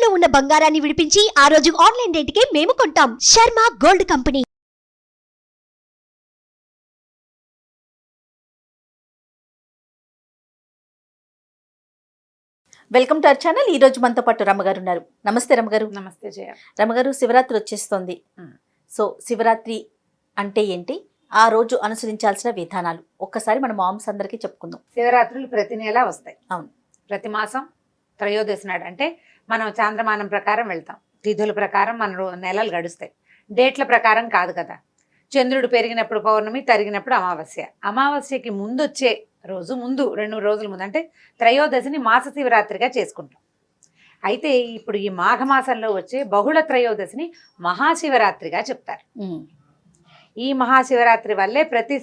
తాకట్టులో ఉన్న బంగారాన్ని విడిపించి ఆ రోజు ఆన్లైన్ రేటుకే మేము కొంటాం. Sharma gold company. Welcome to our channel. ఈ రోజు మనతో పాటు రమ్మగారు ఉన్నారు. నమస్తే రమ్మగారు. నమస్తే జయ. రమ్మగారు, శివరాత్రి వచ్చేస్తోంది. సో శివరాత్రి అంటే ఏంటి, ఆ రోజు అనుసరించాల్సిన విధానాలు ఒక్కసారి మన మామ్స్ అందరికీ చెప్పుకుందాం. శివరాత్రులు ప్రతి నెల వస్తాయి. అవును, ప్రతి మాసం త్రయోదశి నాడు అంటే మనం చాంద్రమానం ప్రకారం వెళ్తాం. తిథుల ప్రకారం మన నెలలు గడుస్తాయి. డేట్ల ప్రకారం కాదు కదా. చంద్రుడు పెరిగినప్పుడు పౌర్ణమి, తరిగినప్పుడు అమావాస్య. అమావాస్యకి ముందు వచ్చే రోజు ముందు 2 రోజుల ముందు అంటే త్రయోదశిని మాస శివరాత్రిగా చేసుకుంటాం. అయితే ఇప్పుడు ఈ మాఘమాసంలో వచ్చే బహుళ త్రయోదశిని మహాశివరాత్రిగా చెప్తారు. ఈ మహాశివరాత్రి వల్లే ప్రతి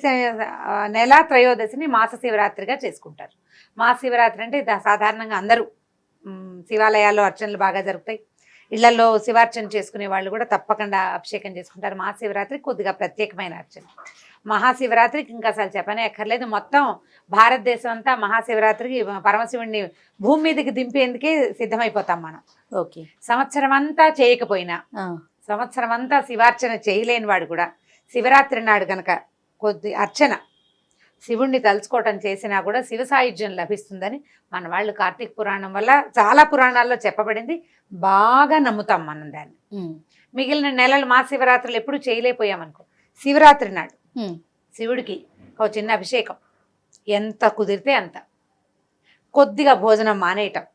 నెల త్రయోదశిని మాస శివరాత్రిగా చేసుకుంటారు. మహాశివరాత్రి అంటే సాధారణంగా అందరూ శివాలయాల్లో అర్చనలు బాగా జరుగుతాయి. ఇళ్లలో శివార్చన చేసుకునే వాళ్ళు కూడా తప్పకుండా అభిషేకం చేసుకుంటారు. మహాశివరాత్రి కొద్దిగా ప్రత్యేకమైన అర్చన. మహాశివరాత్రికి ఇంకా అసలు చెప్పనే అక్కర్లేదు. మొత్తం భారతదేశం అంతా మహాశివరాత్రికి పరమశివుడిని భూమి మీదకి దింపేందుకే సిద్ధమైపోతాం మనం. ఓకే. సంవత్సరం అంతా చేయకపోయినా, సంవత్సరం అంతా శివార్చన చేయలేని వాడు కూడా శివరాత్రి నాడు కనుక కొద్ది అర్చన శివుణ్ణి తలుచుకోవటం చేసినా కూడా శివ సాయుధ్యం లభిస్తుందని మన వాళ్ళు కార్తీక పురాణం వల్ల చాలా పురాణాల్లో చెప్పబడింది. బాగా నమ్ముతాం మనం దాన్ని. మిగిలిన నెలలు మహాశివరాత్రులు ఎప్పుడు చేయలేకపోయామనుకో, శివరాత్రి నాడు శివుడికి ఒక చిన్న అభిషేకం, ఎంత కుదిరితే అంత, కొద్దిగా భోజనం మానేయటం,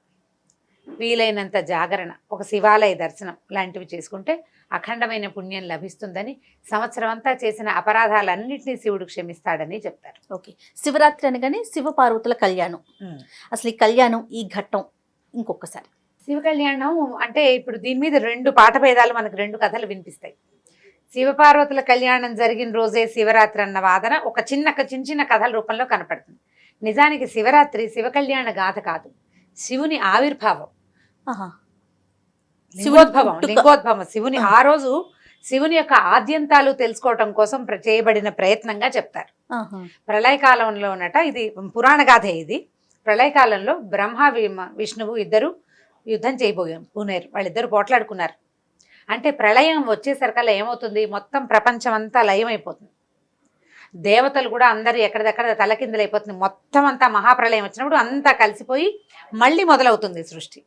వీలైనంత జాగరణ, ఒక శివాలయ దర్శనం లాంటివి చేసుకుంటే అఖండమైన పుణ్యం లభిస్తుందని, సంవత్సరం అంతా చేసిన అపరాధాలన్నింటినీ శివుడు క్షమిస్తాడని చెప్తారు. ఓకే. శివరాత్రి అనగానే శివ పార్వతుల కళ్యాణం. అసలు ఈ కళ్యాణం, ఈ ఘట్టం ఇంకొకసారి. శివ కళ్యాణం అంటే ఇప్పుడు దీని మీద 2 పాఠభేదాలు, మనకు 2 కథలు వినిపిస్తాయి. శివపార్వతుల కళ్యాణం జరిగిన రోజే శివరాత్రి అన్న వాదన ఒక చిన్న కథల రూపంలో కనపడుతుంది. నిజానికి శివరాత్రి శివ కళ్యాణ గాథ కాదు, శివుని ఆవిర్భావం, లింగోద్భవం. శివుని ఆ రోజు శివుని యొక్క ఆద్యంతాలు తెలుసుకోవటం కోసం చేయబడిన ప్రయత్నంగా చెప్తారు. ప్రళయకాలంలో ఇది పురాణ గాథే. ఇది ప్రళయకాలంలో బ్రహ్మ విష్ణువు ఇద్దరు యుద్ధం చేయబోయారు. వాళ్ళిద్దరు పోట్లాడుకున్నారు. అంటే ప్రళయం వచ్చేసరికల్లా ఏమవుతుంది, మొత్తం ప్రపంచం అంతా లయమైపోతుంది. దేవతలు కూడా అందరు ఎక్కడిదక్కడ తలకిందులైపోతుంది. మొత్తం అంతా మహాప్రళయం వచ్చినప్పుడు అంతా కలిసిపోయి మళ్ళీ మొదలవుతుంది సృష్టి.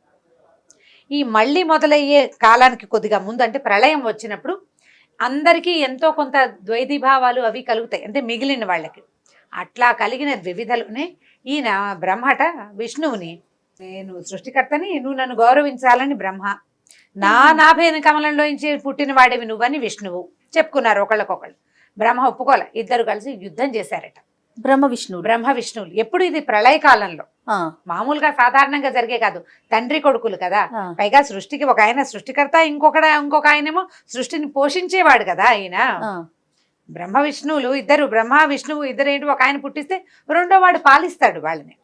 ఈ మళ్ళీ మొదలయ్యే కాలానికి కొద్దిగా ముందు అంటే ప్రళయం వచ్చినప్పుడు అందరికీ ఎంతో కొంత ద్వైతీభావాలు అవి కలుగుతాయి, అంటే మిగిలిన వాళ్ళకి. అట్లా కలిగిన వివిధలునే ఈయన బ్రహ్మట విష్ణువుని, నేను సృష్టికర్తని, నువ్వు నన్ను గౌరవించాలని బ్రహ్మ, నా నాభేన కమలంలోంచి పుట్టిన వాడివి నువ్వని విష్ణువు చెప్పుకున్నారు ఒకళ్ళకొకళ్ళు. బ్రహ్మ ఒప్పుకోలే. ఇద్దరు కలిసి యుద్ధం చేశారట. బ్రహ్మ విష్ణువులు. ఎప్పుడు ఇది ప్రళయకాలంలో. మామూలుగా సాధారణంగా జరిగే కాదు, తండ్రి కొడుకులు కదా. పైగా సృష్టికి ఒక ఆయన సృష్టికర్త, ఇంకొక ఆయనేమో సృష్టిని పోషించేవాడు కదా. ఆయన బ్రహ్మ విష్ణువులు ఇద్దరు, బ్రహ్మ విష్ణువు ఇద్దరు ఏంటి, ఒక ఆయన పుట్టిస్తే రెండో వాడు పాలిస్తాడు వాళ్ళని.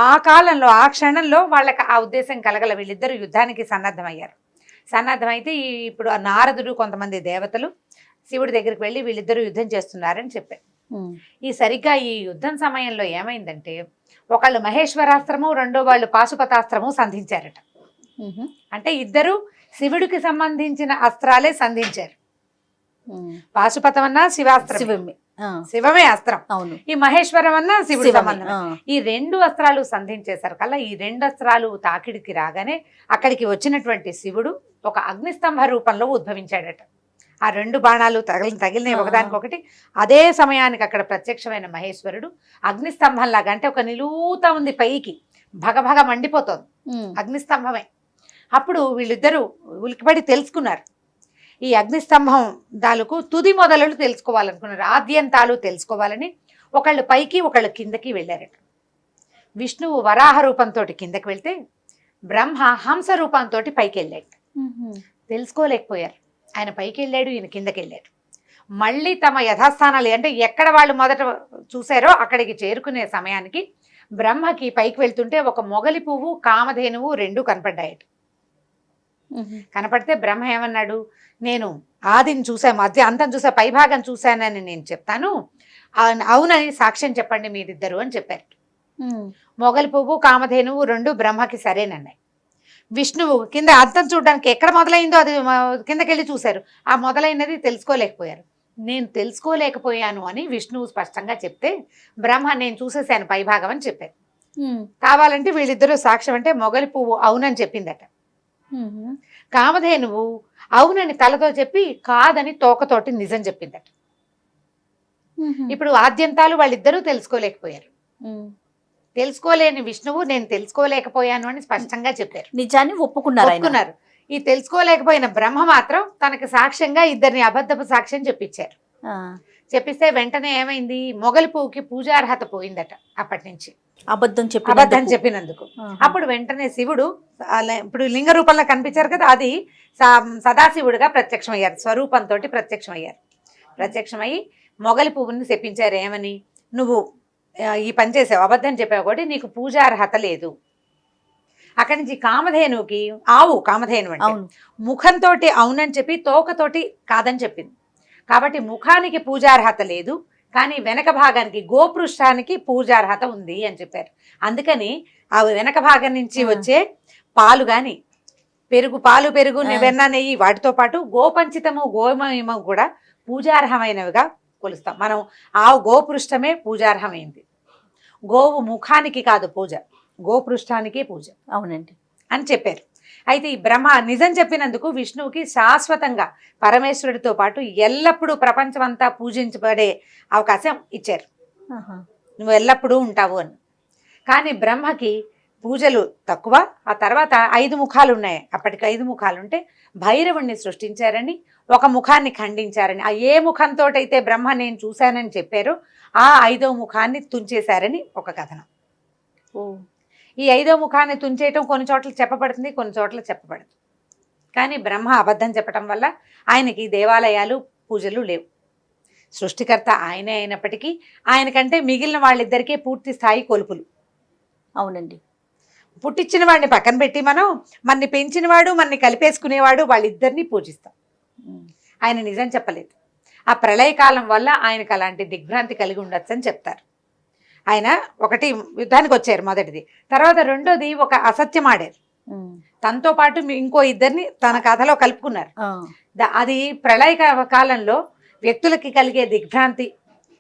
ఆ కాలంలో ఆ క్షణంలో వాళ్ళకి ఆ ఉద్దేశం కలగల. వీళ్ళిద్దరు యుద్ధానికి సన్నద్ధమయ్యారు. సన్నద్ధమైతే ఇప్పుడు ఆ నారదుడు కొంతమంది దేవతలు శివుడి దగ్గరికి వెళ్ళి వీళ్ళిద్దరూ యుద్ధం చేస్తున్నారని చెప్పారు. సరిగ్గా ఈ యుద్ధం సమయంలో ఏమైందంటే, ఒకళ్ళు మహేశ్వరాస్త్రము, రెండో వాళ్ళు పాశుపతాస్త్రము సంధించారట. అంటే ఇద్దరు శివుడికి సంబంధించిన అస్త్రాలే సంధించారు. పాశుపతం అన్నా శివాస్త్రం, శివమే అస్త్రం. ఈ మహేశ్వరం అన్నా శివుడి సంబంధం. ఈ 2 అస్త్రాలు సంధించేసరికల్లా ఈ 2 అస్త్రాలు తాకిడికి రాగానే అక్కడికి వచ్చినటువంటి శివుడు ఒక అగ్నిస్తంభ రూపంలో ఉద్భవించాడట. ఆ 2 బాణాలు తగిలినాయి ఒకదానికొకటి. అదే సమయానికి అక్కడ ప్రత్యక్షమైన మహేశ్వరుడు అగ్నిస్తంభంలాగా, అంటే ఒక నిలువుతా ఉంది, పైకి భగభగ మండిపోతోంది, అగ్నిస్తంభమే. అప్పుడు వీళ్ళిద్దరూ ఉలికిపడి తెలుసుకున్నారు. ఈ అగ్నిస్తంభం దాలకు తుది మొదలు తెలుసుకోవాలనుకున్నారు, ఆద్యంతాలు తెలుసుకోవాలని. ఒకళ్ళు పైకి ఒకళ్ళు కిందకి వెళ్ళారట. విష్ణువు వరాహ రూపంతో కిందకి వెళ్తే, బ్రహ్మ హంస రూపంతో పైకి వెళ్ళాడు. తెలుసుకోలేకపోయారు. ఆయన పైకి వెళ్ళాడు, ఈయన కిందకి వెళ్ళాడు. మళ్ళీ తమ యథాస్థానాలు అంటే ఎక్కడ వాళ్ళు మొదట చూశారో అక్కడికి చేరుకునే సమయానికి బ్రహ్మకి పైకి వెళ్తుంటే ఒక మొగలి పువ్వు, కామధేనువు 2 కనపడ్డాయట. కనపడితే బ్రహ్మ ఏమన్నాడు, నేను ఆదిని చూసా, మధ్య అంతం చూసా, పైభాగం చూశానని నేను చెప్తాను, అవునని సాక్ష్యం చెప్పండి మీరిద్దరు అని చెప్పారు. మొగలి పువ్వు, కామధేనువు 2 బ్రహ్మకి సరేనన్నాయి. విష్ణువు కింద అర్థం చూడడానికి ఎక్కడ మొదలైందో అది కిందకెళ్ళి చూశారు. ఆ మొదలైనది తెలుసుకోలేకపోయారు. నేను తెలుసుకోలేకపోయాను అని విష్ణువు స్పష్టంగా చెప్తే బ్రహ్మ నేను చూసేసాను పైభాగం అని చెప్పారు. కావాలంటే వీళ్ళిద్దరూ సాక్ష్యం అంటే మొగలి పువ్వు అవునని చెప్పిందట. కామధేనువు అవునని తలతో చెప్పి కాదని తోకతోటి నిజం చెప్పిందట. ఇప్పుడు ఆద్యంతాలు వాళ్ళిద్దరూ తెలుసుకోలేకపోయారు. తెలుసుకోలేని విష్ణువు నేను తెలుసుకోలేకపోయాను అని స్పష్టంగా చెప్పారు. నిజాన్ని ఒప్పుకున్నారు. ఈ తెలుసుకోలేకపోయిన బ్రహ్మ మాత్రం తనకు సాక్ష్యంగా ఇద్దరిని అబద్ధపు సాక్ష్యం చెప్పించారు. చెప్పిస్తే వెంటనే ఏమైంది, మొగలి పువ్వుకి పూజార్హత పోయిందట. అప్పటి నుంచి అబద్ధం చెప్పినందుకు. అప్పుడు వెంటనే శివుడు ఇప్పుడు లింగ రూపంలో కనిపించారు కదా, అది సదాశివుడుగా ప్రత్యక్షమయ్యారు. స్వరూపంతో ప్రత్యక్షమయ్యి మొగలి పువ్వుని చెప్పించారు. ఏమని, నువ్వు ఈ పని చేసావు, అబద్ధం చెప్పావు కాబట్టి నీకు పూజార్హత లేదు. అక్కడి నుంచి కామధేనుకి కామధేను అంటే ముఖంతో అవునని చెప్పి తోకతోటి కాదని చెప్పింది. కాబట్టి ముఖానికి పూజార్హత లేదు, కానీ వెనక భాగానికి గోపృష్ఠానికి పూజార్హత ఉంది అని చెప్పారు. అందుకని ఆ వెనక భాగం నుంచి వచ్చే పాలు గాని పాలు పెరుగు వెన్న నెయ్యి వాటితో పాటు గోపంచితము గోమయము కూడా పూజార్హమైనవిగా కొలుస్తాం మనం. ఆ గోపృష్ఠమే పూజార్హమైంది. గోవు ముఖానికి కాదు పూజ, గోపృష్ఠానికి పూజ. అవునండి అని చెప్పారు. అయితే ఈ బ్రహ్మ నిజం చెప్పినందుకు విష్ణువుకి శాశ్వతంగా పరమేశ్వరుడితో పాటు ఎల్లప్పుడూ ప్రపంచం అంతా పూజించబడే అవకాశం ఇచ్చారు. నువ్వు ఎల్లప్పుడూ ఉంటావు అని. కానీ బ్రహ్మకి పూజలు తక్కువ. ఆ తర్వాత 5 ముఖాలు ఉన్నాయి. అప్పటికి 5 ముఖాలు ఉంటే భైరవుణ్ణి సృష్టించారని, ఒక ముఖాన్ని ఖండించారని, ఆ ఏ ముఖంతో అయితే బ్రహ్మ నేను చూశానని చెప్పారో ఆ 5వ ముఖాన్ని తుంచేశారని ఒక కథనం. ఈ 5వ ముఖాన్ని తుంచేయటం కొన్ని చోట్ల చెప్పబడుతుంది, కొన్ని చోట్ల చెప్పబడదు. కానీ బ్రహ్మ అబద్ధం చెప్పడం వల్ల ఆయనకి దేవాలయాలు పూజలు లేవు. సృష్టికర్త ఆయనే అయినప్పటికీ ఆయనకంటే మిగిలిన వాళ్ళిద్దరికీ పూర్తి స్థాయి కొలుపులు. అవునండి. పుట్టించిన వాడిని పక్కన పెట్టి మనం మన్ని పెంచినవాడు మన్ని కలిపేసుకునేవాడు వాళ్ళిద్దరినీ పూజిస్తాం. ఆయన నిజం చెప్పలేదు. ఆ ప్రళయకాలం వల్ల ఆయనకు అలాంటి దిగ్భ్రాంతి కలిగి ఉండొచ్చు అని చెప్తారు. ఆయన ఒకటి యుద్ధానికి వచ్చారు మొదటిది, తర్వాత రెండోది ఒక అసత్యం ఆడారు. తనతో పాటు ఇంకో ఇద్దరిని తన కథలో కలుపుకున్నారు. అది ప్రళయ కాలంలో వ్యక్తులకి కలిగే దిగ్భ్రాంతి,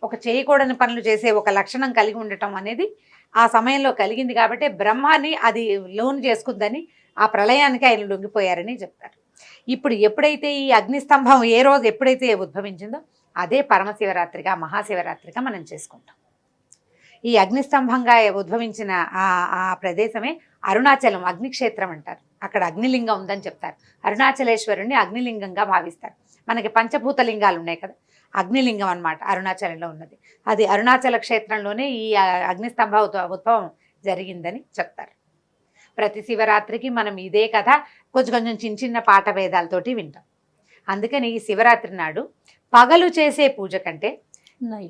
ఒక చేయకూడని పనులు చేసే ఒక లక్షణం కలిగి ఉండటం అనేది ఆ సమయంలో కలిగింది. కాబట్టి బ్రహ్మాన్ని అది లోన్ చేసుకుందని ఆ ప్రళయానికి ఆయన లొంగిపోయారని చెప్తారు. ఇప్పుడు ఎప్పుడైతే ఈ అగ్నిస్తంభం ఏ రోజు ఎప్పుడైతే ఉద్భవించిందో అదే పరమశివరాత్రిగా మహాశివరాత్రిగా మనం చేసుకుంటాం. ఈ అగ్నిస్తంభంగా ఉద్భవించిన ఆ ప్రదేశమే అరుణాచలం అగ్నిక్షేత్రం అంటారు. అక్కడ అగ్నిలింగం ఉందని చెప్తారు. అరుణాచలేశ్వరుణ్ణి అగ్నిలింగంగా భావిస్తారు. మనకి పంచభూత లింగాలు ఉన్నాయి కదా, అగ్నిలింగం అన్నమాట అరుణాచలంలో ఉన్నది. అది అరుణాచల క్షేత్రంలోనే ఈ అగ్నిస్తంభ ఉద్భవం జరిగిందని చెప్తారు. ప్రతి శివరాత్రికి మనం ఇదే కథ కొంచెం కొంచెం చిన్న చిన్న పాట భేదాలతోటి వింటాం. అందుకని ఈ శివరాత్రి నాడు పగలు చేసే పూజ కంటే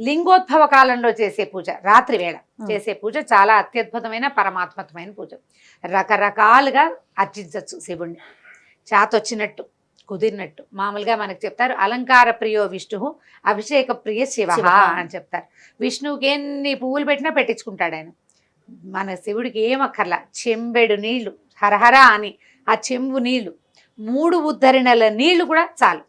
లింగోద్భవ కాలంలో చేసే పూజ, రాత్రి వేళ చేసే పూజ చాలా అత్యద్భుతమైన పరమాత్మకమైన పూజ. రకరకాలుగా అర్చించవచ్చు శివుణ్ణి, చాతొచ్చినట్టు కుదిరినట్టు. మామూలుగా మనకు చెప్తారు అలంకార ప్రియో విష్ణు అభిషేక ప్రియ శివ అని చెప్తారు. విష్ణువుకి ఎన్ని పువ్వులు పెట్టినా పెట్టించుకుంటాడు ఆయన. మన శివుడికి ఏమక్కర్లా, చెంబెడు నీళ్లు హరహర అని ఆ చెంబు నీళ్లు 3 ఉద్ధరణల నీళ్లు కూడా చాలు.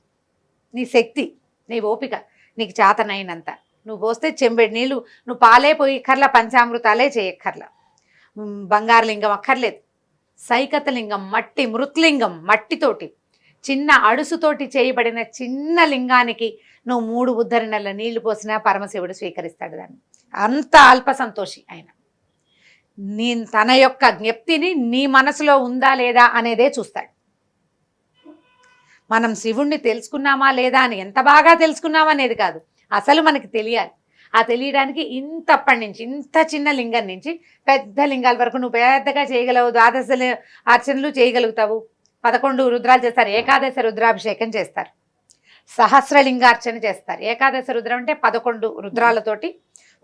నీ శక్తి, నీ ఓపిక, నీకు చేతనైనంత నువ్వు పోస్తే చెంబెడు నీళ్లు. నువ్వు పాలే పోయక్కర్లా, పంచామృతాలే చేయక్కర్లా, బంగారు లింగం అక్కర్లేదు. సైకత లింగం, మట్టి మృత్లింగం, మట్టితోటి చిన్న అడుసుతోటి చేయబడిన చిన్న లింగానికి నువ్వు 3 ఉద్ధరణల నీళ్లు పోసినా పరమశివుడు స్వీకరిస్తాడు దాన్ని. అంత అల్ప సంతోషి ఆయన. తన యొక్క జ్ఞప్తిని నీ మనసులో ఉందా లేదా అనేదే చూస్తాడు. మనం శివుణ్ణి తెలుసుకున్నామా లేదా అని, ఎంత బాగా తెలుసుకున్నామా అనేది కాదు, అసలు మనకి తెలియాలి. ఆ తెలియడానికి ఇంతప్పటి నుంచి, ఇంత చిన్న లింగం నుంచి పెద్ద లింగాల వరకు నువ్వు పెద్దగా చేయగలవు. 12 అర్చనలు చేయగలుగుతావు. 11 రుద్రాలు చేస్తారు. ఏకాదశ రుద్రాభిషేకం చేస్తారు. సహస్రలింగార్చన చేస్తారు. ఏకాదశ రుద్రం అంటే 11 రుద్రాలతోటి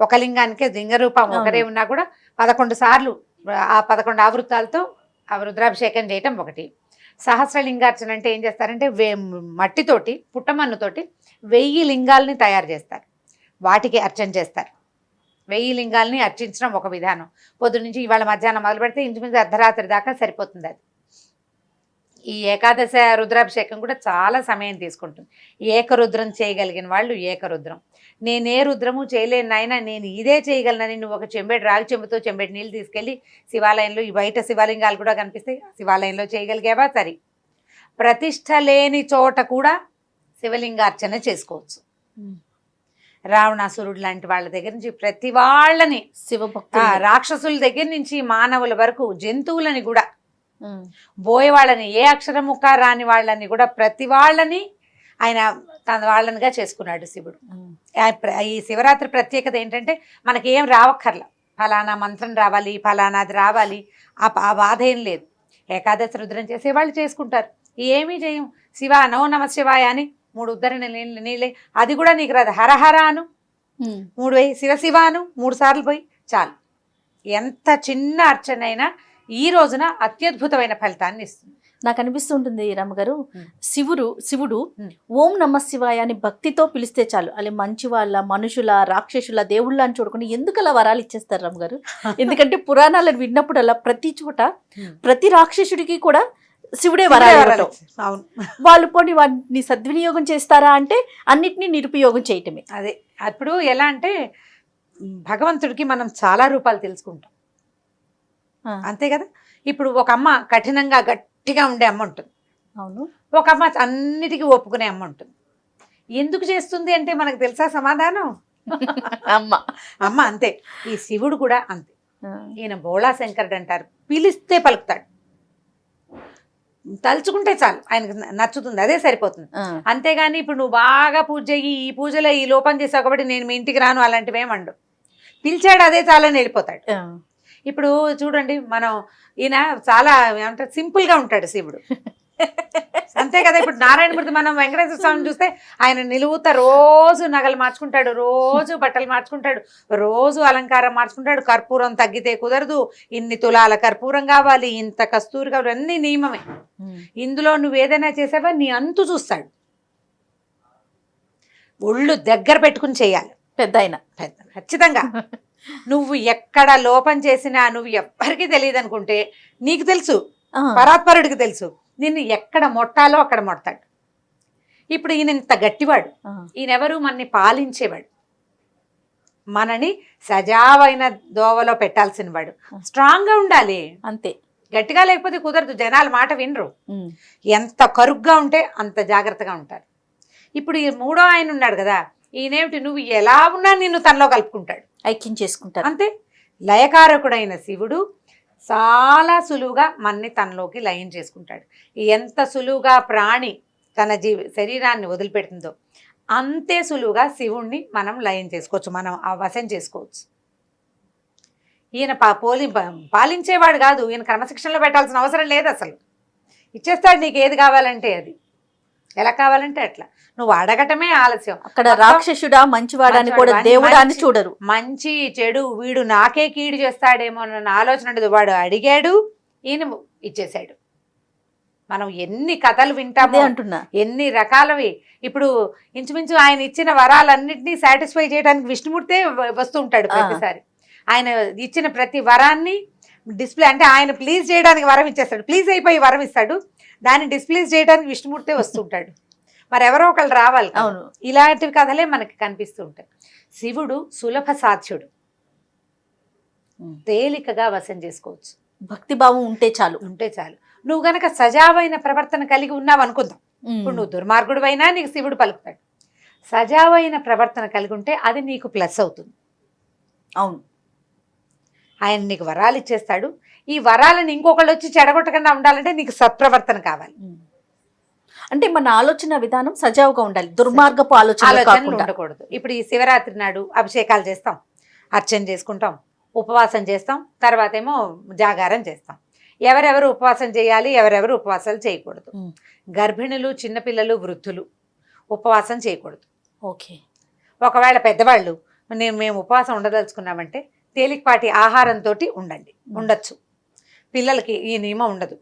ఒక లింగానికి లింగ రూపం ఒకరే ఉన్నా కూడా 11 సార్లు ఆ 11 ఆవృత్తాలతో ఆ రుద్రాభిషేకం చేయటం ఒకటి. సహస్రలింగార్చన అంటే ఏం చేస్తారంటే మట్టితోటి, పుట్టమన్నుతోటి 1000 లింగాల్ని తయారు చేస్తారు. వాటికి అర్చన చేస్తారు. 1000 లింగాల్ని అర్చించడం ఒక విధానం. పొద్దు నుంచి ఇవాళ మధ్యాహ్నం మొదలు పెడితే ఇంచుమించు అర్ధరాత్రి దాకా సరిపోతుంది. అది ఈ ఏకాదశ రుద్రాభిషేకం కూడా చాలా సమయం తీసుకుంటుంది. ఏకరుద్రం చేయగలిగిన వాళ్ళు ఏకరుద్రం. నేనే రుద్రము చేయలేను నాయన, నేను ఇదే చేయగలనని నువ్వు ఒక చెంబెడు రాగి చెంబుతో చెంబెడు నీళ్ళు తీసుకెళ్ళి శివాలయంలో, ఈ బయట శివలింగాలు కూడా కనిపిస్తాయి, శివాలయంలో చేయగలిగావా సరే. ప్రతిష్ట లేని చోట కూడా శివలింగార్చన చేసుకోవచ్చు. రావణాసురుడు లాంటి వాళ్ళ దగ్గర నుంచి ప్రతి వాళ్ళని, శివభక్తులు, రాక్షసుల దగ్గర నుంచి మానవుల వరకు, జంతువులని కూడా, బోయే వాళ్ళని, ఏ అక్షరముఖ రాని వాళ్ళని కూడా ప్రతి వాళ్ళని ఆయన తన వాళ్ళనిగా చేసుకున్నాడు శివుడు. ఈ శివరాత్రి ప్రత్యేకత ఏంటంటే మనకి ఏం రావక్కర్లా, ఫలానా మంత్రం రావాలి, ఫలానాది రావాలి, ఆ బాధ ఏం లేదు. ఏకాదశి రుద్రం చేసేవాళ్ళు చేసుకుంటారు, ఏమీ చేయం. శివ నో నమ శివాయ అని 3 ఉద్ధరణ నీళ్ళే, అది కూడా నీకు రాదు. హరహర అను 3 వేయి, శివ శివ అను 3 సార్లు పోయి చాలు. ఎంత చిన్న అర్చన అయినా ఈ రోజున అత్యద్భుతమైన ఫలితాన్ని ఇస్తుంది. నాకు అనిపిస్తుంటుంది రమ్మగారు, శివుడు ఓం నమ శివాయ అని భక్తితో పిలిస్తే చాలు, అలా మంచి వాళ్ళ, మనుషుల, రాక్షసుల, దేవుళ్ళ అని చూడకుండా ఎందుకు అలా వరాలు ఇచ్చేస్తారు రమ్మగారు? ఎందుకంటే పురాణాలను విన్నప్పుడల్లా ప్రతి చోట ప్రతి రాక్షసుడికి కూడా శివుడే వరాలు. అవును, వాళ్ళు పోనీ వాటిని సద్వినియోగం చేస్తారా అంటే అన్నిటినీ నిరుపయోగం చేయటమే. అదే అప్పుడు ఎలా అంటే భగవంతుడికి మనం చాలా రూపాలు తెలుసుకుంటాం, అంతే కదా. ఇప్పుడు ఒక అమ్మ కఠినంగా గట్టిగా ఉండే అమ్మ ఉంటుంది, అవును. ఒక అమ్మ అన్నిటికీ ఒప్పుకునే అమ్మ ఉంటుంది. ఎందుకు చేస్తుంది అంటే మనకు తెలుసా సమాధానం? అమ్మ అంతే. ఈ శివుడు కూడా అంతే. ఈయన బోళా శంకరుడు అంటారు, పిలిస్తే పలుకుతాడు, తలుచుకుంటే చాలు ఆయనకు నచ్చుతుంది, అదే సరిపోతుంది. అంతేగాని ఇప్పుడు నువ్వు బాగా పూజ చెయ్యి, ఈ పూజలో ఈ లోపం చేసావు కాబట్టి నేను మీ ఇంటికి రాను అలాంటివి ఏమండు. పిలిచాడు అదే చాలని వెళ్ళిపోతాడు. ఇప్పుడు చూడండి, మనం ఈయన చాలా ఏమంటారు సింపుల్గా ఉంటాడు శివుడు, అంతే కదా. ఇప్పుడు నారాయణమూర్తి, మనం వెంకటేశ్వర స్వామిని చూస్తే ఆయన నిలువుత రోజు నగలు మార్చుకుంటాడు, రోజు బట్టలు మార్చుకుంటాడు, రోజు అలంకారం మార్చుకుంటాడు. కర్పూరం తగ్గితే కుదరదు, ఇన్ని తులాల కర్పూరం కావాలి, ఇంత కస్తూరి కావాలి, అన్ని నియమమే. ఇందులో నువ్వు ఏదైనా చేసావా నీ అంతు చూస్తాడు. ఒళ్ళు దగ్గర పెట్టుకుని చేయాలి పెద్ద ఖచ్చితంగా. నువ్వు ఎక్కడ లోపం చేసినా నువ్వు ఎవ్వరికి తెలియదు అనుకుంటే నీకు తెలుసు, పరాత్పరుడికి తెలుసు, నిన్ను ఎక్కడ మొట్టాలో అక్కడ మొడతాడు. ఇప్పుడు ఈయన ఇంత గట్టివాడు, ఈయనెవరు మనని పాలించేవాడు, మనని సజావైన దోవలో పెట్టాల్సిన వాడు. స్ట్రాంగ్ గా ఉండాలి అంతే, గట్టిగా లేకపోతే కుదరదు, జనాల మాట వినరు. ఎంత కరుగ్గా ఉంటే అంత జాగ్రత్తగా ఉంటారు. ఇప్పుడు ఈ 3వ ఆయన ఉన్నాడు కదా, ఈయనేమిటి నువ్వు ఎలా ఉన్నా నిన్ను తనలో కలుపుకుంటాడు, ఐక్యం చేసుకుంటాడు అంతే. లయకారకుడైన శివుడు చాలా సులువుగా మన్ని తనలోకి లయం చేసుకుంటాడు. ఎంత సులువుగా ప్రాణి తన శరీరాన్ని వదిలిపెడుతుందో అంతే సులువుగా శివుణ్ణి మనం లయం చేసుకోవచ్చు, మనం ఆ వశం చేసుకోవచ్చు. ఈయన పాలించేవాడు కాదు, ఈయన క్రమశిక్షణలో పెట్టాల్సిన అవసరం లేదు అసలు. ఇచ్చేస్తాడు నీకు ఏది కావాలంటే అది, ఎలా కావాలంటే అట్లా. నువ్వు అడగటమే ఆలస్యం. అక్కడ రాక్షసుడా మంచివాడని కూడా దేవుడా అని చూడరు. మంచి చెడు వీడు నాకే కీడు చేస్తాడేమో అన్న ఆలోచన ఉండదు. వాడు అడిగాడు, ఈయన ఇచ్చేసాడు. మనం ఎన్ని కథలు వింటామో అంటున్నా, ఎన్ని రకాలవి. ఇప్పుడు ఇంచుమించు ఆయన ఇచ్చిన వరాలన్నింటినీ సాటిస్ఫై చేయడానికి విష్ణుమూర్తే వస్తూ ఉంటాడు ప్రతిసారి. ఆయన ఇచ్చిన ప్రతి వరాన్ని డిస్ప్లే, అంటే ఆయన ప్లీజ్ చేయడానికి వరం ఇచ్చేస్తాడు, ప్లీజ్ అయిపోయి వరం ఇస్తాడు, దాన్ని డిస్ప్లేస్ చేయడానికి విష్ణుమూర్తే వస్తుంటాడు. మరి ఎవరో ఒకళ్ళు రావాలి. అవును, ఇలాంటి కథలే మనకి కనిపిస్తూ ఉంటాయి. శివుడు సులభ సాధ్యుడు, తేలికగా వశం చేసుకోవచ్చు. భక్తిభావం ఉంటే చాలు, నువ్వు గనక సజావైన ప్రవర్తన కలిగి ఉన్నావు అనుకుందాం. ఇప్పుడు నువ్వు దుర్మార్గుడు అయినా నీకు శివుడు పలుకుతాడు. సజావైన ప్రవర్తన కలిగి ఉంటే అది నీకు ప్లస్ అవుతుంది. అవును, ఆయన నీకు వరాలు ఇచ్చేస్తాడు. ఈ వరాలను ఇంకొకళ్ళు వచ్చి చెడగొట్టకుండా ఉండాలంటే నీకు సత్ప్రవర్తన కావాలి. అంటే మన ఆలోచన విధానం సజావుగా ఉండాలి, దుర్మార్గపు ఆలోచనలు ఉండకూడదు. ఇప్పుడు ఈ శివరాత్రి నాడు అభిషేకాలు చేస్తాం, అర్చన చేసుకుంటాం, ఉపవాసం చేస్తాం, తర్వాత ఏమో జాగారం చేస్తాం. ఎవరెవరు ఉపవాసం చేయాలి, ఎవరెవరు ఉపవాసాలు చేయకూడదు. గర్భిణులు, చిన్నపిల్లలు, వృద్ధులు ఉపవాసం చేయకూడదు. ఓకే. ఒకవేళ పెద్దవాళ్ళు మేము ఉపవాసం ఉండదలుచుకున్నామంటే తేలికపాటి ఆహారంతో ఉండొచ్చు. పిల్లలకి ఈ నియమం ఉండదు.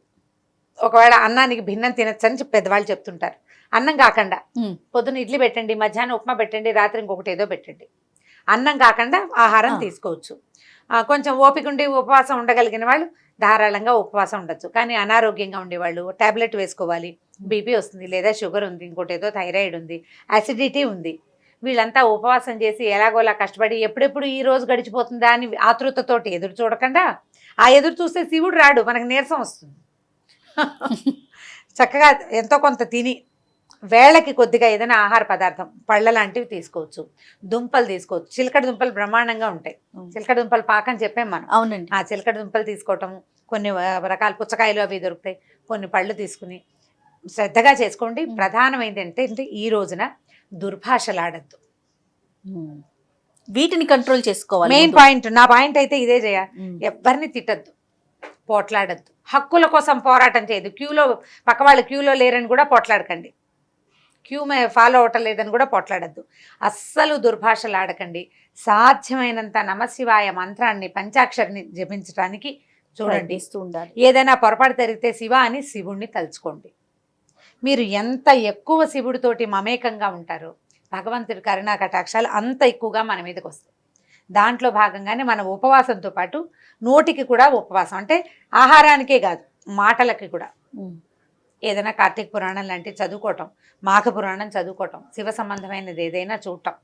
ఒకవేళ అన్నానికి భిన్నం తినచ్చని పెద్దవాళ్ళు చెప్తుంటారు. అన్నం కాకుండా పొద్దున ఇడ్లీ పెట్టండి, మధ్యాహ్నం ఉప్మా పెట్టండి, రాత్రి ఇంకొకటి ఏదో పెట్టండి. అన్నం కాకుండా ఆహారం తీసుకోవచ్చు. కొంచెం ఓపిక ఉండి ఉపవాసం ఉండగలిగిన వాళ్ళు ధారాళంగా ఉపవాసం ఉండొచ్చు. కానీ అనారోగ్యంగా ఉండేవాళ్ళు టాబ్లెట్ వేసుకోవాలి, బీపీ వస్తుంది, లేదా షుగర్ ఉంది, ఇంకోటి ఏదో థైరాయిడ్ ఉంది, యాసిడిటీ ఉంది, వీళ్ళంతా ఉపవాసం చేసి ఎలాగోలా కష్టపడి ఎప్పుడెప్పుడు ఈ రోజు గడిచిపోతుందా అని ఆతృతతోటి ఎదురు చూడకుండా, ఆ ఎదురు చూస్తే శివుడు రాడు, మనకు నీరసం వస్తుంది. చక్కగా ఎంతో కొంత తిని వేళకి కొద్దిగా ఏదైనా ఆహార పదార్థం పళ్ళ లాంటివి తీసుకోవచ్చు, దుంపలు తీసుకోవచ్చు. చిలకడ దుంపలు బ్రహ్మాండంగా ఉంటాయి. చిలకడ దుంపలు పాకని చెప్పాం మనం. అవునండి. ఆ చిలకడ దుంపలు తీసుకోవటం, కొన్ని రకాల పుచ్చకాయలు అవి దొరుకుతాయి, కొన్ని పళ్ళు తీసుకుని శ్రద్ధగా చేసుకోండి. ప్రధానమైనది ఏంటంటే ఈ రోజున దుర్భాషలాడద్దు. వీటిని కంట్రోల్ చేసుకోవాలి. మెయిన్ పాయింట్, నా పాయింట్ అయితే ఇదే చేయ. ఎవరిని తిట్టద్దు, పోట్లాడద్దు, హక్కుల కోసం పోరాటం చేయదు. క్యూలో పక్క వాళ్ళు క్యూలో లేరని కూడా పోట్లాడకండి, క్యూ ఫాలో అవటం లేదని కూడా పోట్లాడద్దు. అస్సలు దుర్భాషలు ఆడకండి. సాధ్యమైనంత నమశివాయ మంత్రాన్ని పంచాక్షరిని జపించడానికి చూడండి. ఉండాలి. ఏదైనా పొరపాటు జరిగితే శివ అని శివుణ్ణి తలుచుకోండి. మీరు ఎంత ఎక్కువ శివుడితోటి మమేకంగా ఉంటారో భగవంతుడి కరుణా కటాక్షాలు అంత ఎక్కువగా మన మీదకి వస్తాయి. దాంట్లో భాగంగానే మన ఉపవాసంతో పాటు నోటికి కూడా ఉపవాసం, అంటే ఆహారానికే కాదు మాటలకి కూడా. ఏదైనా కార్తీక పురాణం లాంటివి చదువుకోవటం, మాఘ పురాణం చదువుకోవటం, శివ సంబంధమైనది ఏదైనా చూడటం,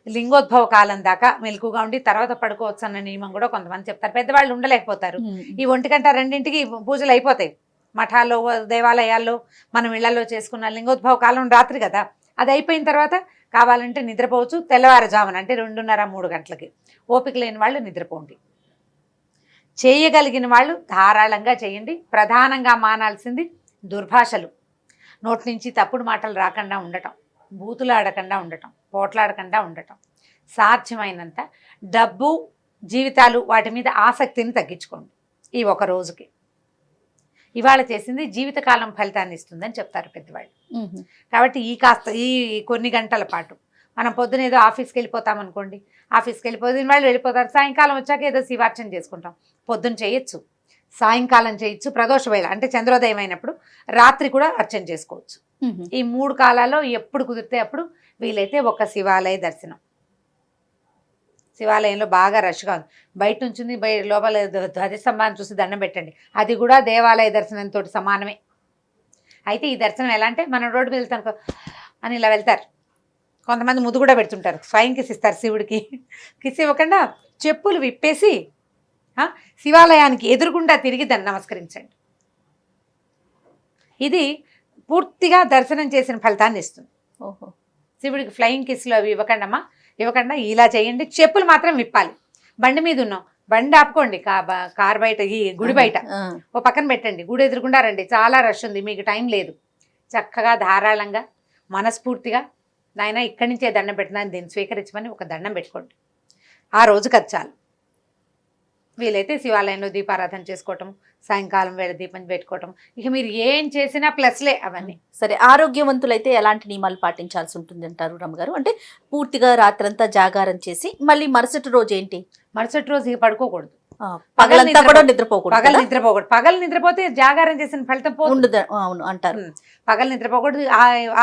లింగోద్భవ కాలం దాకా మెలకుగా ఉండి తర్వాత పడుకోవచ్చు అన్న నియమం కూడా కొంతమంది చెప్తారు. పెద్దవాళ్ళు ఉండలేకపోతారు. ఈ 1-2కి పూజలు అయిపోతాయి. మఠాల్లో దేవాలయాల్లో మనం ఇళ్లలో చేసుకున్న లింగోద్భవ కాలం రాత్రి కదా, అది అయిపోయిన తర్వాత కావాలంటే నిద్రపోవచ్చు. తెల్లవారుజామున అంటే 2:30-3 గంటలకి. ఓపిక లేని వాళ్ళు నిద్రపోండి. చేయగలిగిన వాళ్ళు ధారాళంగా చేయండి. ప్రధానంగా మానాల్సింది దుర్భాషలు, నోటి నుంచి తప్పుడు మాటలు రాకుండా ఉండటం, బూతులాడకుండా ఉండటం, పోట్లాడకుండా ఉండటం. సాధ్యమైనంత డబ్బు, జీవితాలు వాటి మీద ఆసక్తిని తగ్గించుకోండి. ఈ ఒక రోజుకి ఇవాళ చేసింది జీవితకాలం ఫలితాన్ని ఇస్తుందని చెప్తారు పెద్దవాళ్ళు. కాబట్టి ఈ కొన్ని గంటల పాటు మనం పొద్దున ఏదో ఆఫీస్కి వెళ్ళిపోతాం అనుకోండి, ఆఫీస్కి వెళ్ళిపోతే వాళ్ళు వెళ్ళిపోతారు. సాయంకాలం వచ్చాక ఏదో శివార్చన చేసుకుంటాం. పొద్దున చేయొచ్చు, సాయంకాలం చేయొచ్చు, ప్రదోష వేళ అంటే చంద్రోదయం అయినప్పుడు, రాత్రి కూడా అర్చన చేసుకోవచ్చు. ఈ 3 కాలాల్లో ఎప్పుడు కుదిరితే అప్పుడు వీలైతే ఒక శివాలయ దర్శనం. శివాలయంలో బాగా రష్గా ఉంది, బయట నుంచి లోపల ధ్వజస్తంభాన్ని చూసి దండం పెట్టండి. అది కూడా దేవాలయ దర్శనంతో సమానమే. అయితే ఈ దర్శనం ఎలా అంటే, మనం రోడ్డు మీద వెళ్తాం అని ఇలా వెళ్తారు. కొంతమంది ముద్దు కూడా పెడుతుంటారు, స్వయం కిస్ ఇస్తారు శివుడికి. కిస్ ఇవ్వకుండా చెప్పులు విప్పేసి శివాలయానికి ఎదురుగుండా తిరిగి దాన్ని నమస్కరించండి. ఇది పూర్తిగా దర్శనం చేసిన ఫలితాన్ని ఇస్తుంది. ఓహో. శివుడికి ఫ్లయింగ్ కిస్లు అవి ఇవ్వకుండా ఇలా చేయండి. చెప్పులు మాత్రం విప్పాలి. బండి మీద ఉన్నాం, బండి ఆపుకోండి, కార్ బయట, ఈ గుడి బయట ఓ పక్కన పెట్టండి, గుడి ఎదురుకుండా రండి. చాలా రష్ ఉంది, మీకు టైం లేదు. చక్కగా ధారాళంగా మనస్ఫూర్తిగా నాయన ఇక్కడి నుంచే దండం పెట్టినాను, దీన్ని స్వీకరించమని ఒక దండం పెట్టుకోండి. ఆ రోజుకి అది చాలు. వీలైతే శివాలయంలో దీపారాధన చేసుకోవటం, సాయంకాలం వేళ దీపం పెట్టుకోవటం, ఇక మీరు ఏం చేసినా ప్లస్లే అవన్నీ. సరే, ఆరోగ్యవంతులైతే ఎలాంటి నియమాలు పాటించాల్సి ఉంటుంది అంటారు రమ్మగారు? అంటే పూర్తిగా రాత్రంతా జాగారం చేసి మళ్ళీ మరుసటి రోజు ఏంటి? మరుసటి రోజు ఇక పడుకోకూడదు, పగలంతా కూడా నిద్రపోకూడదు. పగలు నిద్రపోతే జాగారం చేసిన ఫలితం ఉండదు. అవును అంటారు. పగలు నిద్రపోకూడదు.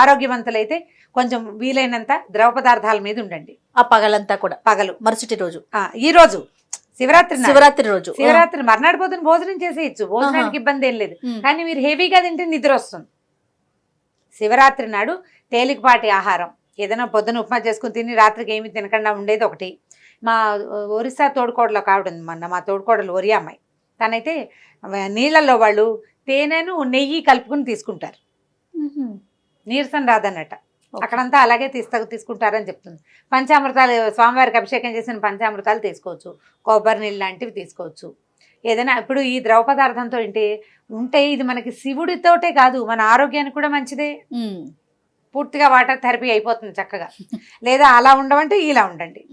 ఆరోగ్యవంతులైతే కొంచెం వీలైనంత ద్రవ పదార్థాల మీద ఉండండి ఆ పగలంతా కూడా. పగలు మరుసటి రోజు, ఈ రోజు శివరాత్రి రోజు, శివరాత్రి మర్నాడు పొద్దున భోజనం చేసేయచ్చు, భోజనానికి ఇబ్బంది ఏం లేదు. కానీ మీరు హెవీగా తింటే నిద్ర వస్తుంది. శివరాత్రి నాడు తేలికపాటి ఆహారం, ఏదైనా పొద్దున ఉప్మా చేసుకుని తిని రాత్రికి ఏమి తినకుండా ఉండేది ఒకటి. మా ఒరిస్సా తోడుకోడలు ఒక ఆవిడ ఉంది, మొన్న మా తోడుకోడలు ఒరియా అమ్మాయి, తనైతే నీళ్ళల్లో వాళ్ళు తేనెను నెయ్యి కలుపుకుని తీసుకుంటారు, నీరసం రాదన్నట. అక్కడంతా అలాగే తీసుకుంటారని చెప్తుంది. పంచామృతాలు, స్వామివారికి అభిషేకం చేసిన పంచామృతాలు తీసుకోవచ్చు, కొబ్బరి నీళ్ళు లాంటివి తీసుకోవచ్చు. ఏదైనా ఇప్పుడు ఈ ద్రవ పదార్థంతో ఉంటే ఇది మనకి శివుడితోటే కాదు, మన ఆరోగ్యానికి కూడా మంచిదే. పూర్తిగా వాటర్ థెరపీ అయిపోతుంది చక్కగా. లేదా అలా ఉండమంటే ఇలా ఉండండి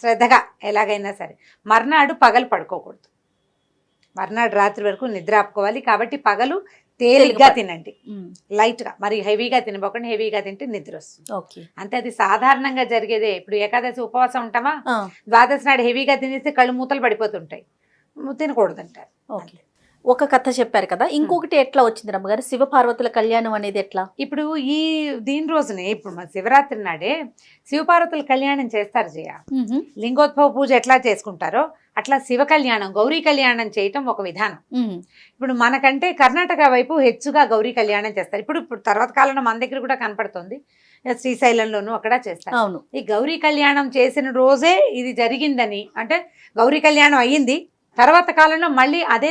శ్రద్ధగా. ఎలాగైనా సరే మర్నాడు పగలు పడుకోకూడదు, మర్నాడు రాత్రి వరకు నిద్ర ఆపుకోవాలి. కాబట్టి పగలు తేలిగ్గా తినండి, లైట్గా, మరి హెవీగా తినబోకండి. హెవీగా తింటే నిద్ర వస్తుంది అంతే. అది సాధారణంగా జరిగేదే. ఇప్పుడు ఏకాదశి ఉపవాసం ఉంటామా, ద్వాదశి నాడు హెవీగా తినేస్తే కళ్ళు మూతలు పడిపోతుంటాయి, తినకూడదంటారు. ఒక కథ చెప్పారు కదా, ఇంకొకటి ఎట్లా వచ్చింది రమ్మగారు? శివపార్వతుల కళ్యాణం అనేది ఎట్లా? ఇప్పుడు దీని రోజునే, ఇప్పుడు మన శివరాత్రి నాడే శివపార్వతుల కళ్యాణం చేస్తారు జయ. లింగోద్భవ పూజ ఎట్లా చేసుకుంటారో అట్లా శివ కళ్యాణం, గౌరీ కళ్యాణం చేయటం ఒక విధానం. ఉమ్, ఇప్పుడు మనకంటే కర్ణాటక వైపు హెచ్చుగా గౌరీ కళ్యాణం చేస్తారు. ఇప్పుడు తర్వాత కాలంలో మన దగ్గర కూడా కనపడుతుంది, శ్రీశైలంలోనూ అక్కడ చేస్తారు. అవును. ఈ గౌరీ కళ్యాణం చేసిన రోజే ఇది జరిగిందని, అంటే గౌరీ కళ్యాణం అయ్యింది, తర్వాత కాలంలో మళ్ళీ అదే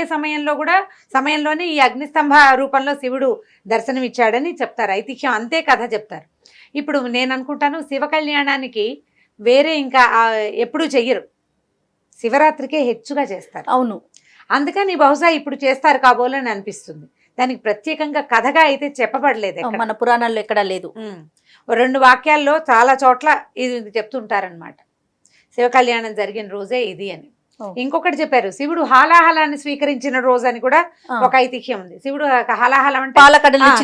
సమయంలోనే ఈ అగ్నిస్తంభ రూపంలో శివుడు దర్శనమిచ్చాడని చెప్తారు, ఐతిహ్యం అంతే, కథ చెప్తారు. ఇప్పుడు నేను అనుకుంటాను శివ కళ్యాణానికి వేరే ఇంకా ఎప్పుడూ చెయ్యరు, శివరాత్రికే హెచ్చుగా చేస్తారు. అవును. అందుకని బహుశా ఇప్పుడు చేస్తారు కాబోలని అనిపిస్తుంది. దానికి ప్రత్యేకంగా కథగా అయితే చెప్పబడలేదు ఎక్కడ. మన పురాణాల్లో ఎక్కడా లేదు. 2 వాక్యాల్లో చాలా చోట్ల ఇది చెప్తుంటారనమాట, శివ కళ్యాణం జరిగిన రోజే ఇది అని. ఇంకొకటి చెప్పారు, శివుడు హాలాహలాన్ని స్వీకరించిన రోజు అని కూడా ఒక ఐతిహ్యం ఉంది. శివుడు హాలాహలం అంటే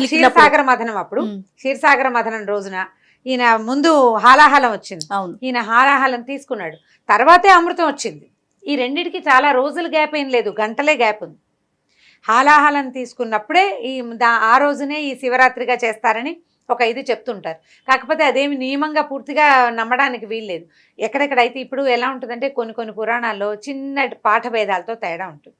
క్షీరసాగర మథనం, అప్పుడు క్షీరసాగర మథనం రోజున ఈయన ముందు హాలాహలం వచ్చింది, ఈయన హాలాహలం తీసుకున్నాడు, తర్వాతే అమృతం వచ్చింది. ఈ రెండిటికి చాలా రోజులు గ్యాప్ ఏం లేదు, గంటలే గ్యాప్ ఉంది. హాలాహలం తీసుకున్నప్పుడే ఆ రోజునే ఈ శివరాత్రిగా చేస్తారని ఒక ఇది చెప్తుంటారు. కాకపోతే అదేమి నియమంగా పూర్తిగా నమ్మడానికి వీల్లేదు. ఎక్కడెక్కడైతే ఇప్పుడు ఎలా ఉంటుందంటే కొన్ని పురాణాల్లో చిన్న పాఠ భేదాలతో తేడా ఉంటుంది.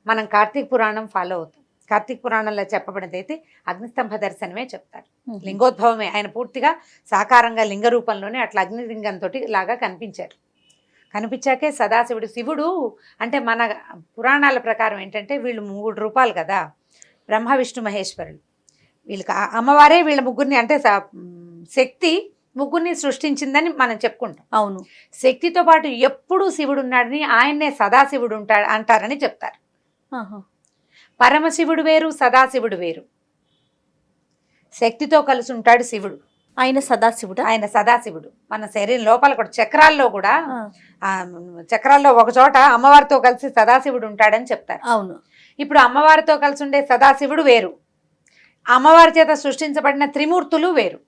మనం కార్తీక పురాణం ఫాలో అవుతాం. కార్తీక పురాణంలో చెప్పబడినది అయితే అగ్నిస్తంభ దర్శనమే చెప్తారు, లింగోద్భవమే. ఆయన పూర్తిగా సాకారంగా లింగ రూపంలోనే అట్లా అగ్నిలింగంతో లాగా కనిపించారు. కనిపించాకే శివుడు అంటే మన పురాణాల ప్రకారం ఏంటంటే వీళ్ళు 3 రూపాలు కదా, బ్రహ్మ విష్ణు మహేశ్వరులు. వీళ్ళకి అమ్మవారే వీళ్ళ ముగ్గురిని, అంటే శక్తి ముగ్గురిని సృష్టించిందని మనం చెప్పుకుంటాం. అవును. శక్తితో పాటు ఎప్పుడూ శివుడు ఉన్నాడని, ఆయన్నే సదాశివుడు అంటారని చెప్తారు. పరమశివుడు వేరు, సదాశివుడు వేరు. శక్తితో కలిసి ఉంటాడు శివుడు, ఆయన సదాశివుడు. మన శరీరం లోపల కూడా చక్రాల్లో ఒక చోట అమ్మవారితో కలిసి సదాశివుడు ఉంటాడని చెప్తారు. అవును. ఇప్పుడు అమ్మవారితో కలిసి ఉండే సదాశివుడు వేరు, అమ్మవారి చేత సృష్టించబడిన త్రిమూర్తులు వేరు.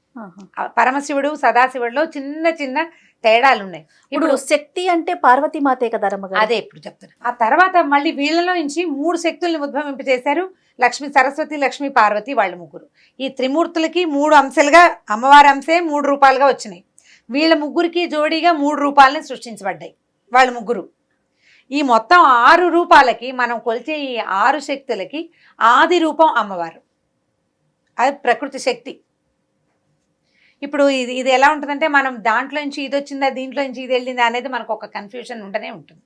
పరమశివుడు సదాశివుడిలో చిన్న చిన్న తేడాలు ఉన్నాయి. ఇప్పుడు శక్తి అంటే పార్వతీమాతే కదా రమ్మగారు. అదే ఇప్పుడు చెప్తాను. ఆ తర్వాత మళ్ళీ వీళ్ళలో నుంచి 3 శక్తుల్ని ఉద్భవింపజేశారు, లక్ష్మి, సరస్వతి, లక్ష్మి, పార్వతి, వాళ్ళు ముగ్గురు. ఈ త్రిమూర్తులకి 3 అంశాలుగా అమ్మవారి అంశే 3 రూపాలుగా వచ్చినాయి. వీళ్ళ ముగ్గురికి జోడీగా 3 రూపాలని సృష్టించబడ్డాయి వాళ్ళ ముగ్గురు. ఈ మొత్తం 6 రూపాలకి, మనం కొలిచే ఈ 6 శక్తులకి ఆది రూపం అమ్మవారు, అది ప్రకృతి శక్తి. ఇప్పుడు ఇది ఎలా ఉంటుందంటే, మనం దాంట్లో నుంచి ఇది వచ్చిందా, దీంట్లో నుంచి ఇది వెళ్ళిందా అనేది మనకు ఒక కన్ఫ్యూజన్ ఉంటూనే ఉంటుంది.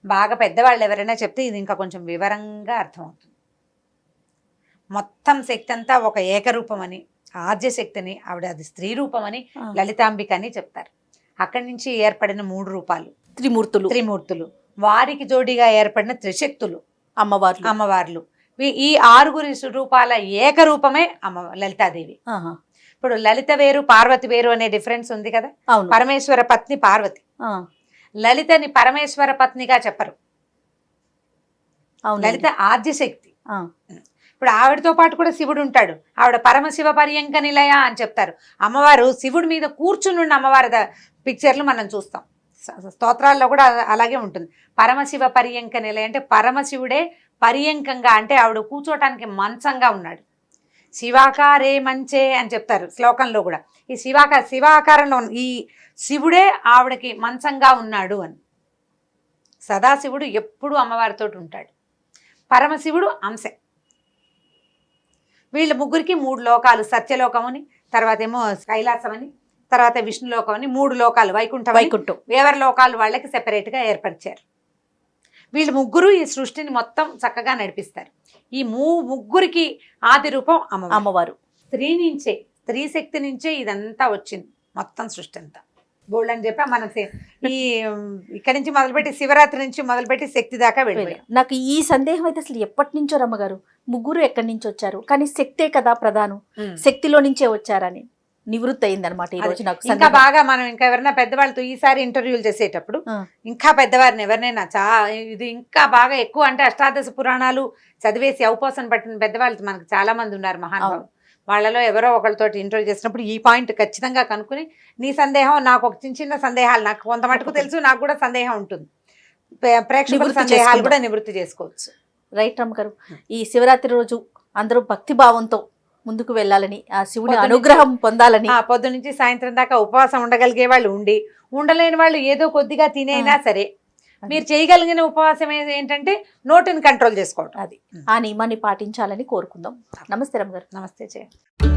బాగా పెద్దవాళ్ళు ఎవరైనా చెప్తే ఇది ఇంకా కొంచెం వివరంగా అర్థమవుతుంది. మొత్తం శక్తి అంతా ఒక ఏకరూపం అని, ఆద్యశక్తిని, ఆవిడ అది స్త్రీ రూపం అని, లలితాంబిక అని చెప్తారు. అక్కడి నుంచి ఏర్పడిన 3 రూపాలు త్రిమూర్తులు, వారికి జోడీగా ఏర్పడిన త్రిశక్తులు అమ్మవార్లు. ఈ 6 రూపాల ఏకరూపమే లలితాదేవి. ఇప్పుడు లలిత వేరు, పార్వతి వేరు అనే డిఫరెన్స్ ఉంది కదా. పరమేశ్వర పత్ని పార్వతి, లలితని పరమేశ్వర పత్నిగా చెప్పరు, లలిత ఆద్యశక్తి. ఇప్పుడు ఆవిడతో పాటు కూడా శివుడు ఉంటాడు, ఆవిడ పరమశివ పర్యంక నిలయ అని చెప్తారు. అమ్మవారు శివుడి మీద కూర్చుని ఉన్న అమ్మవారి పిక్చర్లు మనం చూస్తాం, స్తోత్రాల్లో కూడా అలాగే ఉంటుంది. పరమశివ పర్యంక నిలయ అంటే పరమశివుడే పర్యంకంగా, అంటే ఆవిడ కూర్చోటానికి మంచంగా ఉన్నాడు. శివాకారే మంచే అని చెప్తారు శ్లోకంలో కూడా. ఈ శివాకారంలో ఈ శివుడే ఆవిడకి మంచంగా ఉన్నాడు అని. సదాశివుడు ఎప్పుడూ అమ్మవారితో ఉంటాడు, పరమశివుడు అంశే. వీళ్ళ ముగ్గురికి 3 లోకాలు, సత్యలోకం అని, తర్వాత ఏమో కైలాసం అని, తర్వాత విష్ణులోకం అని 3 లోకాలు, వైకుంఠం, ఎవరి లోకాలు వాళ్ళకి సెపరేట్గా ఏర్పరిచారు. వీళ్ళు ముగ్గురు ఈ సృష్టిని మొత్తం చక్కగా నడిపిస్తారు. ఈ ముగ్గురికి ఆది రూపం అమ్మవారు. స్త్రీ శక్తి నుంచే ఇదంతా వచ్చింది, మొత్తం సృష్టి అంతా. బోల్డ్ అని చెప్పి మనం ఇక్కడి నుంచి మొదలుపెట్టి, శివరాత్రి నుంచి మొదలుపెట్టి శక్తి దాకా వెళ్ళిపోయాం. నాకు ఈ సందేహం అయితే అసలు ఎప్పటి నుంచో రమ్మగారు, ముగ్గురు ఎక్కడి నుంచి వచ్చారు, కానీ శక్తే కదా ప్రధానం, శక్తిలో నుంచే వచ్చారని నివృత్తి అయింది అనమాట. ఈ రోజు నాకు ఇంకా బాగా మనం ఇంకా ఎవరైనా పెద్దవాళ్ళతో ఈసారి ఇంటర్వ్యూలు చేసేటప్పుడు ఇంకా పెద్దవారిని ఎవరినైనా ఇది ఇంకా బాగా ఎక్కువ, అంటే అష్టాదశ పురాణాలు చదివేసి అవపోసన పట్టిన పెద్దవాళ్ళు మనకు చాలా మంది ఉన్నారు మహానుభావులు. వాళ్ళలో ఎవరో ఒకరితోటి ఇంటర్వ్యూ చేసినప్పుడు ఈ పాయింట్ ఖచ్చితంగా కనుక్కుని, నీ సందేహం, నాకు ఒక చిన్న సందేహాలు, నాకు కొంత మటుకు తెలుసు, నాకు కూడా సందేహం ఉంటుంది, ప్రేక్షకుల సందేహాలు కూడా నివృత్తి చేసుకోవచ్చు. రైట్ రమ్మగారు, ఈ శివరాత్రి రోజు అందరూ భక్తి భావంతో ముందుకు వెళ్ళాలని, ఆ శివుడి అనుగ్రహం పొందాలని, పొద్దు నుంచి సాయంత్రం దాకా ఉపవాసం ఉండగలిగే వాళ్ళు ఉండలేని వాళ్ళు ఏదో కొద్దిగా తినైనా సరే మీరు చేయగలిగిన ఉపవాసం ఏంటంటే నోటిని కంట్రోల్ చేసుకోవటం. అది ఆ నియమాన్ని పాటించాలని కోరుకుందాం. నమస్తే రమ్మగారు. నమస్తే చేయండి.